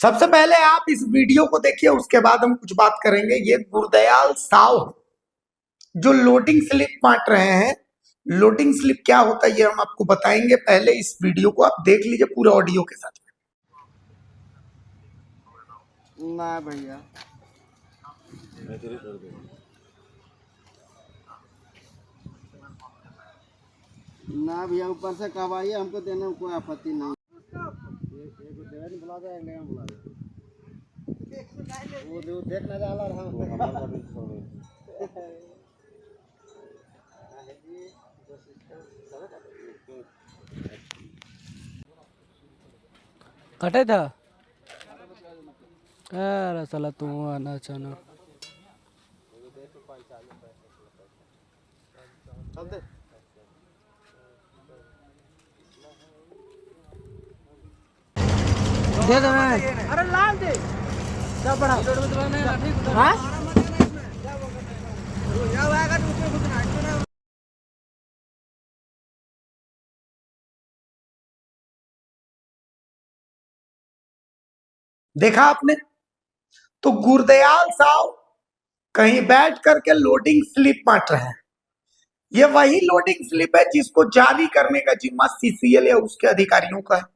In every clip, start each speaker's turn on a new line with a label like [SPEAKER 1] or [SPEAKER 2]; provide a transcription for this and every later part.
[SPEAKER 1] सबसे पहले आप इस वीडियो को देखिए, उसके बाद हम कुछ बात करेंगे। ये गुरदयाल साव जो लोडिंग स्लिप बांट रहे हैं, लोडिंग स्लिप क्या होता है ये हम आपको बताएंगे। पहले इस वीडियो को आप देख लीजिए पूरे ऑडियो के साथ।
[SPEAKER 2] ना भैया ना भैया, ऊपर से कवाइए, हमको देने में कोई आपत्ति नहीं। बुला देंगे, हम बुला देंगे। वो जो देखने जाला रहा
[SPEAKER 3] कटे था अरे साला तू आना चाहना दे दे मैं। अरे लाल दे क्या बड़ा हाँ
[SPEAKER 1] देखा आपने, तो गुरदयाल साव कहीं बैठ करके लोडिंग स्लिप बांट रहे हैं। ये वही लोडिंग स्लिप है जिसको जारी करने का जिम्मा सीसीएल या उसके अधिकारियों का है।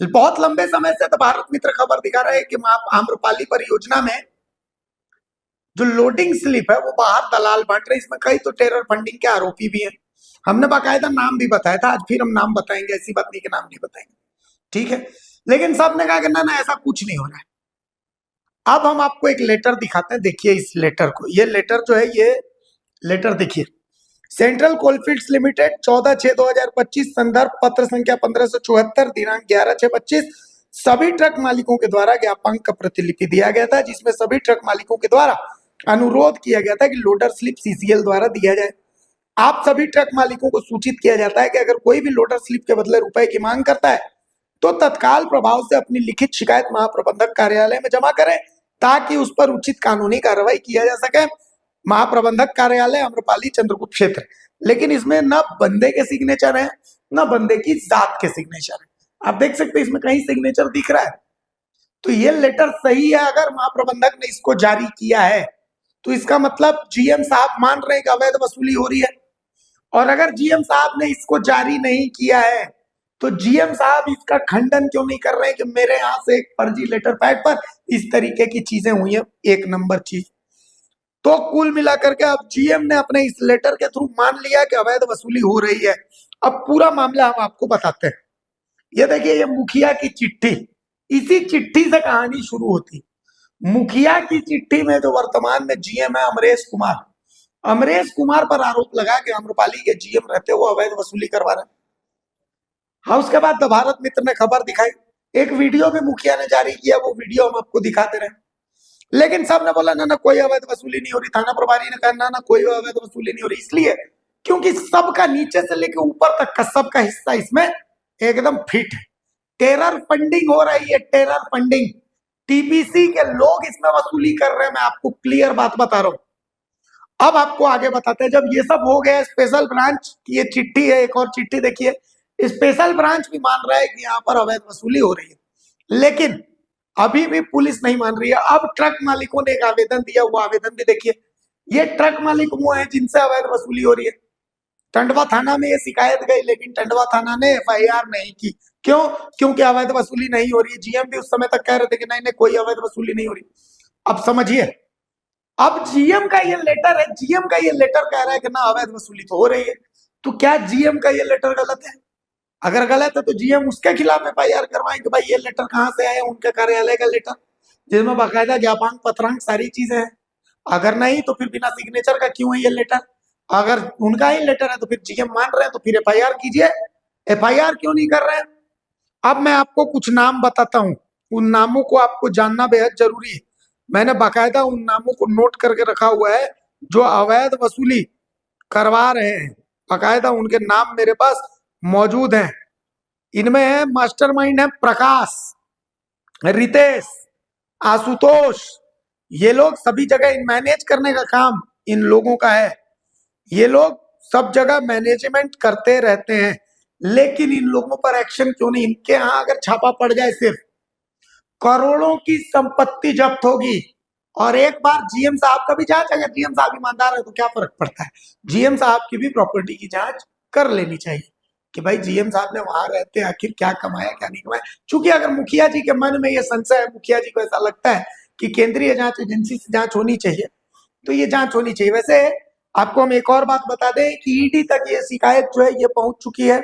[SPEAKER 1] बहुत लंबे समय से तो भारत मित्र खबर दिखा रहा है कि आम्रपाली परियोजना में जो लोडिंग स्लिप है वो बाहर दलाल बांट रहे हैं। इसमें कई तो टेरर फंडिंग के आरोपी भी हैं। हमने बाकायदा नाम भी बताया था, आज फिर हम नाम बताएंगे, ऐसी बात नहीं कि नाम नहीं बताएंगे, ठीक है। लेकिन सबने कहा कि ना ना ऐसा कुछ नहीं हो रहा है। अब हम आपको एक लेटर दिखाते हैं, देखिए इस लेटर को। ये लेटर जो है, ये लेटर देखिए, सेंट्रल कोलफील्ड्स लिमिटेड 14/6/2025, संदर्भ पत्र संख्या 1574, दिनांक 11/6/25, सभी ट्रक मालिकों के द्वारा ज्ञापन का प्रतिलिपि दिया गया था, जिसमें सभी ट्रक मालिकों के द्वारा अनुरोध किया गया था कि लोडर स्लिप सीसीएल द्वारा दिया जाए। आप सभी ट्रक मालिकों को सूचित किया जाता है कि अगर कोई भी लोडर स्लिप के बदले रुपए की मांग करता है तो तत्काल प्रभाव से अपनी लिखित शिकायत महाप्रबंधक कार्यालय में जमा करें ताकि उस पर उचित कानूनी कार्रवाई किया जा सके। महाप्रबंधक कार्यालय आम्रपाली चंद्रगुप्त क्षेत्र। लेकिन इसमें न बंदे के सिग्नेचर है न बंदे की जात के सिग्नेचर है। आप देख सकते हैं इसमें कहीं सिग्नेचर दिख रहा है, तो ये लेटर सही है। अगर महाप्रबंधक ने इसको जारी किया है तो इसका मतलब जीएम साहब मान रहे हैं कि अवैध वसूली हो रही है। और अगर जीएम साहब ने इसको जारी नहीं किया है तो जीएम साहब इसका खंडन क्यों नहीं कर रहे हैं कि मेरे यहां से एक फर्जी लेटर पैड पर इस तरीके की चीजें हुई है। एक नंबर चीज तो कुल मिलाकर के अब जीएम ने अपने इस लेटर के थ्रू मान लिया कि अवैध वसूली हो रही है। अब पूरा मामला हम आपको बताते हैं। ये देखिए, ये मुखिया की चिट्ठी, इसी चिट्ठी से कहानी शुरू होती। मुखिया की चिट्ठी में जो वर्तमान में जीएम है अमरेश कुमार पर आरोप लगा कि आम्रपाली के जीएम रहते हुए अवैध वसूली करवा रहे। हाँ, उसके बाद तो भारत मित्र ने खबर दिखाई, एक वीडियो भी मुखिया ने जारी किया, वो वीडियो हम आपको दिखाते रहे। लेकिन सबने बोला ना ना कोई अवैध वसूली नहीं हो रही। थाना प्रभारी ने कहा ना ना कोई अवैध वसूली नहीं हो रही, इसलिए क्योंकि सबका नीचे से लेकर ऊपर तक का सबका हिस्सा इसमें एकदम फिट है। टेरर फंडिंग हो रही है, टेरर फंडिंग। टीपीसी के लोग इसमें वसूली कर रहे हैं, मैं आपको क्लियर बात बता रहा हूं। अब आपको आगे बताते हैं। जब ये सब हो गया, स्पेशल ब्रांच की ये चिट्ठी है, एक और चिट्ठी देखिए, स्पेशल ब्रांच भी मान रहा है कि यहाँ पर अवैध वसूली हो रही है, लेकिन अभी भी पुलिस नहीं मान रही है। अब ट्रक मालिकों ने एक आवेदन दिया, वो आवेदन भी देखिए। ये ट्रक मालिक वो है जिनसे अवैध वसूली हो रही है। टंडवा थाना में ये शिकायत गई, लेकिन टंडवा थाना ने एफआईआर नहीं की। क्यों? क्योंकि अवैध वसूली नहीं हो रही है। जीएम भी उस समय तक कह रहे थे कि नहीं नहीं कोई अवैध वसूली नहीं हो रही। अब समझिए, अब जीएम का ये लेटर है, जीएम का ये लेटर कह रहा है कि ना अवैध वसूली तो हो रही है। तो क्या जीएम का ये लेटर गलत है? अगर गलत है तो जीएम उसके खिलाफ एफआईआर करवाएं कि भाई ये लेटर कहां से आया, उनके कार्यालय का लेटर जिसमें बाकायदा ज्ञापन पत्रांक सारी चीजें हैं। अगर नहीं तो फिर बिना सिग्नेचर का क्यों है ये लेटर? अगर उनका ही लेटर है तो फिर जीएम मान रहे हैं तो फिर एफआईआर कीजिए। एफआईआर क्यों नहीं कर रहे हैं? अब मैं आपको कुछ नाम बताता हूं, उन नामों को आपको जानना बेहद जरूरी है। मैंने बाकायदा उन नामों को नोट करके रखा हुआ है जो अवैध वसूली करवा रहे हैं। बाकायदा उनके नाम मेरे पास मौजूद हैं। इनमें है मास्टरमाइंड है प्रकाश, रितेश, आशुतोष। ये लोग सभी जगह मैनेज करने का काम इन लोगों का है। ये लोग सब जगह मैनेजमेंट करते रहते हैं, लेकिन इन लोगों पर एक्शन क्यों नहीं? इनके यहां अगर छापा पड़ जाए सिर्फ करोड़ों की संपत्ति जब्त होगी। और एक बार जीएम साहब का भी जांच, अगर जीएम साहब ईमानदार है तो क्या फर्क पड़ता है, जीएम साहब की भी प्रॉपर्टी की जांच कर लेनी चाहिए कि भाई जीएम साहब ने वहां रहते आखिर क्या कमाया क्या नहीं कमाया। चूंकि अगर मुखिया जी के मन में ये संशय है, मुखिया जी को ऐसा लगता है कि केंद्रीय जांच एजेंसी से जांच होनी चाहिए, तो ये जांच होनी चाहिए। वैसे आपको हम एक और बात बता दें कि ईडी तक ये शिकायत जो है ये पहुंच चुकी है,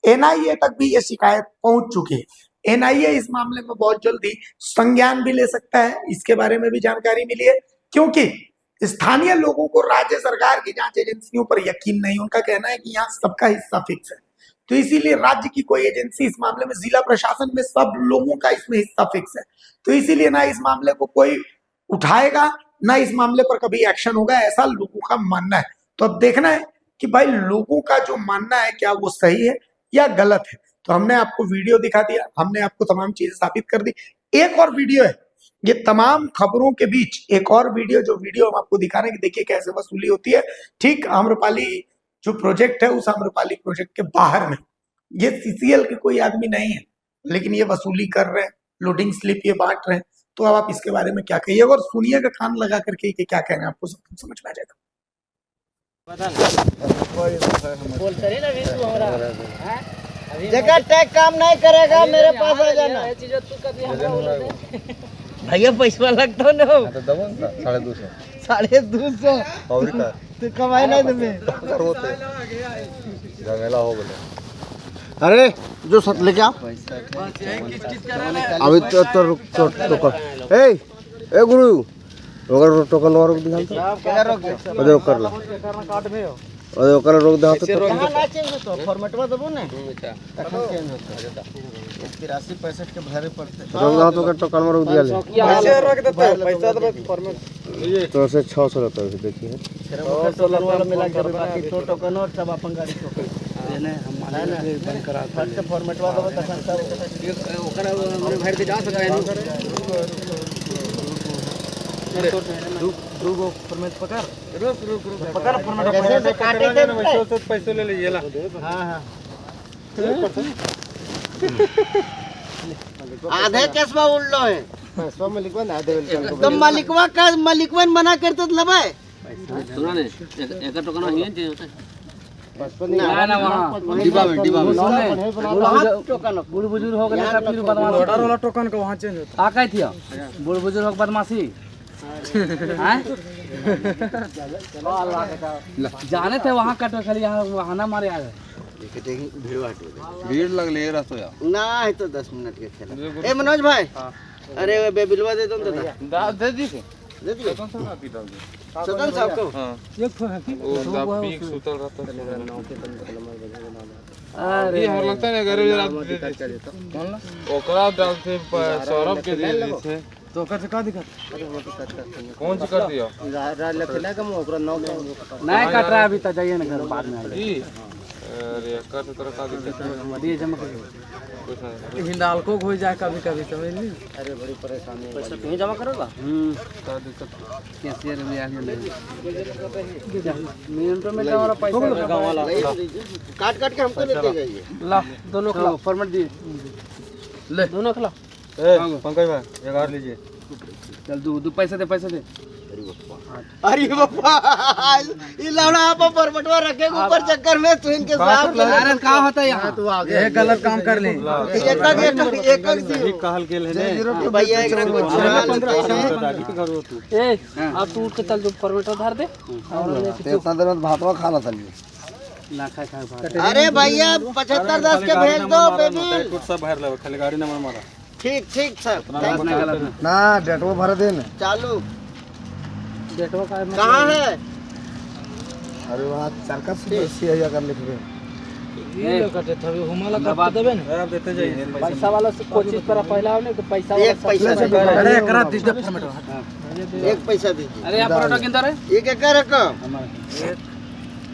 [SPEAKER 1] एनआईए तक भी ये शिकायत पहुंच चुकी है। एनआईए इस मामले में बहुत जल्दी संज्ञान भी ले सकता है, इसके बारे में भी जानकारी मिली है, क्योंकि स्थानीय लोगों को राज्य सरकार की जांच एजेंसियों पर यकीन नहीं, उनका कहना है कि यहाँ सबका हिस्सा फिक्स है, तो इसीलिए राज्य की कोई एजेंसी इस मामले में, जिला प्रशासन में सब लोगों का इसमें हिस्सा फिक्स है, तो इसीलिए ना इस मामले को कोई उठाएगा ना इस मामले पर कभी एक्शन होगा, ऐसा लोगों का मानना है। तो अब देखना है कि भाई लोगों का जो मानना है क्या वो सही है या गलत है। तो हमने आपको वीडियो दिखा दिया, हमने आपको तमाम चीजें साबित कर दी। एक और वीडियो है, ये तमाम खबरों के बीच एक और वीडियो, जो वीडियो हम आपको दिखा रहे हैं कि देखिए कैसे वसूली होती है। ठीक आम्रपाली जो प्रोजेक्ट है, उस आम्रपाली प्रोजेक्ट के बाहर में, ये सीसीएल के कोई आदमी नहीं है, लेकिन ये वसूली कर रहे हैं, लोडिंग स्लिप ये बांट रहे हैं। तो अब आप इसके बारे में क्या कहिए और सुनिएगा कान लगा करके कि क्या कह रहे हैं, आपको सब कुछ समझ में आ जाएगा।
[SPEAKER 2] जगह टैग काम नहीं करेगा, मेरे पास आ जाना। भैया पैसा लगता न 250 तो कमाई नहीं तुम्हें। अरे जो सत लेके आओ अभी तो रुक ए गुरु ओकर टोकन और दिखा तो रोक कर ला और ओकर रोक दे तो ना चेंज हो तो फॉर्मेटवा दबो ने तखन चेंज होता 83 65 के भरे पड़ते रोक दो तो टोकन में रोक दिया ले पैसे रोक देते पैसा दबो फॉर्मेट तो से 600 रहता है देखिए 16 वाला मिला के बाकी तो टोकन और सब अपन गाड़ी टोकन देने हम माने ना बंद करा फर्स्ट फॉर्मेटवा दबो तखन सब ओकर हमरे भर के जा सकते हैं। दो फॉर्मेट पकड़ रुक पकड़ फॉर्मेट कैसे काटे थे वैसे पैसे ले लीजिए ला। हां आधे केसवा उल्लो है पैसा मालिकवा ना दे तो मालिकवा का मालिकवन मना करते तो लबे सुना ने एक टोकन ही चेंज होता है ना वहां डिब्बा में टोकन बूढ़ बुजुर्ग हो गए फिर बदमाशी ऑर्डर वाला टोकन का वहां चेंज होता आ काई थिया बूढ़ बुजुर्ग हो बदमाशी जाने थे वहाँ कट खाली यहाँ बहाना मारे आ गए भीड़ लगले रहतो या ना है तो 10 मिनट के खेला। ए मनोज भाई अरे बेबिलवा दे दो दे दी सदन साहब को एक वो पीक सुतल रहता अरे ये हर लगता है गरीब रात कौन ला ओकरा डालते सौरभ के दे दी थे तो कर से का दिक्कत कौन सी कर दिया राज लखला का ओकरा नौ नहीं काट रहा अभी तक जाइए ना घर बाद में जी अरे कर से तरह का दिक्कत दिए जमा कर हिंडाल को हो जाए कभी कभी समझ नहीं। अरे बड़ी परेशानी है पैसा कहीं जमा करोगा का दिक्कत कैशियर में आ गया मिनटों में हमारा पैसा गांव वाला काट काट के हमको लेते जाइए ला दोनों खिला फॉर्मेट दिए ले दोनों खिला ए पंकज भाई एक और लीजिए चल दो पैसे दे अरे बापा ये लौड़ा आप फॉर्मेटवा रखे ऊपर चक्कर में तो इनके साथ अरे का होता है यहां तू आगे ये गलत काम कर ले एक कहल के ले भैया एक को 15 तू ए अब तू उठ के चल दो फॉर्मेटवा धर दे और इतना देर में भातवा खा ला चलिए ना खा भात। अरे भैया 75 10 के भेज दो बेबी कुछ सब भर ले खाली गाड़ी नंबर मारा ठीक सर ना डेटवा भर दे ना चालू डेटवा कहां है अरे वहां सरकार से 80000 कर लिख दे ये कटे थवे हुमाला काट देबे ना आप देते जाइए पैसा वाला से कोशिश करा पहला ने तो पैसा वाला एक पैसा से अरे एकरा दे दे फॉर्मेट एक पैसा दीजिए। अरे आप परोटा किंदर है एक एक रकम हमारे 1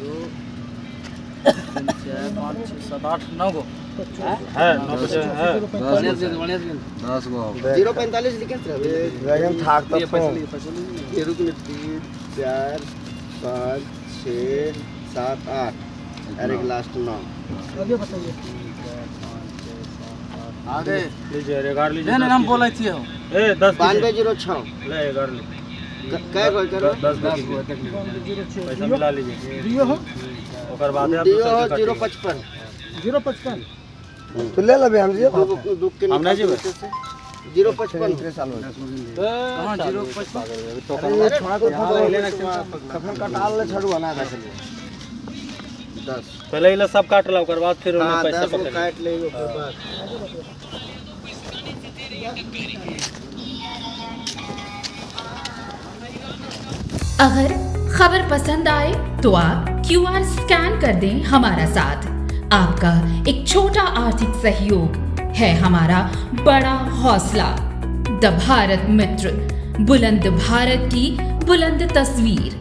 [SPEAKER 2] 2 3 4 5 6 7 8 9 गो है 9 पैसे है 10 गो 045 लिखे थे ठाक तक पैसे लिए रुक 3 4 5 6 7 8 अरे लास्ट 9 आगे बताइए
[SPEAKER 3] आगे
[SPEAKER 2] लीजिए रिगार्ड लीजिए
[SPEAKER 3] लेने हम बोला थी हो
[SPEAKER 2] ए 10
[SPEAKER 4] 9206
[SPEAKER 2] ले रिगार्ड ले
[SPEAKER 4] कै गो कर
[SPEAKER 2] 10 पैसा मिला लीजिए
[SPEAKER 3] दियो हो
[SPEAKER 2] ओकर बाद आप
[SPEAKER 4] दियो
[SPEAKER 2] दूसरा के
[SPEAKER 4] 055
[SPEAKER 3] 055
[SPEAKER 1] तो ले लेबे हम जी
[SPEAKER 4] दुख के
[SPEAKER 2] हम नहीं जेबे
[SPEAKER 4] 055
[SPEAKER 3] हां 055
[SPEAKER 4] ये छोड़ा को कफन का डाल ले छड़वा ना रख ले 10
[SPEAKER 2] पहले इला सब काट ला ओकर बाद फिर उन्हें
[SPEAKER 4] हां
[SPEAKER 2] पैसा
[SPEAKER 4] 10 को
[SPEAKER 2] पकड़
[SPEAKER 4] काट ले ओकर बाद
[SPEAKER 5] अगर खबर पसंद आए तो आप QR स्कैन कर दें हमारा साथ। आपका एक छोटा आर्थिक सहयोग है हमारा बड़ा हौसला। द भारत मित्र, बुलंद भारत की बुलंद तस्वीर।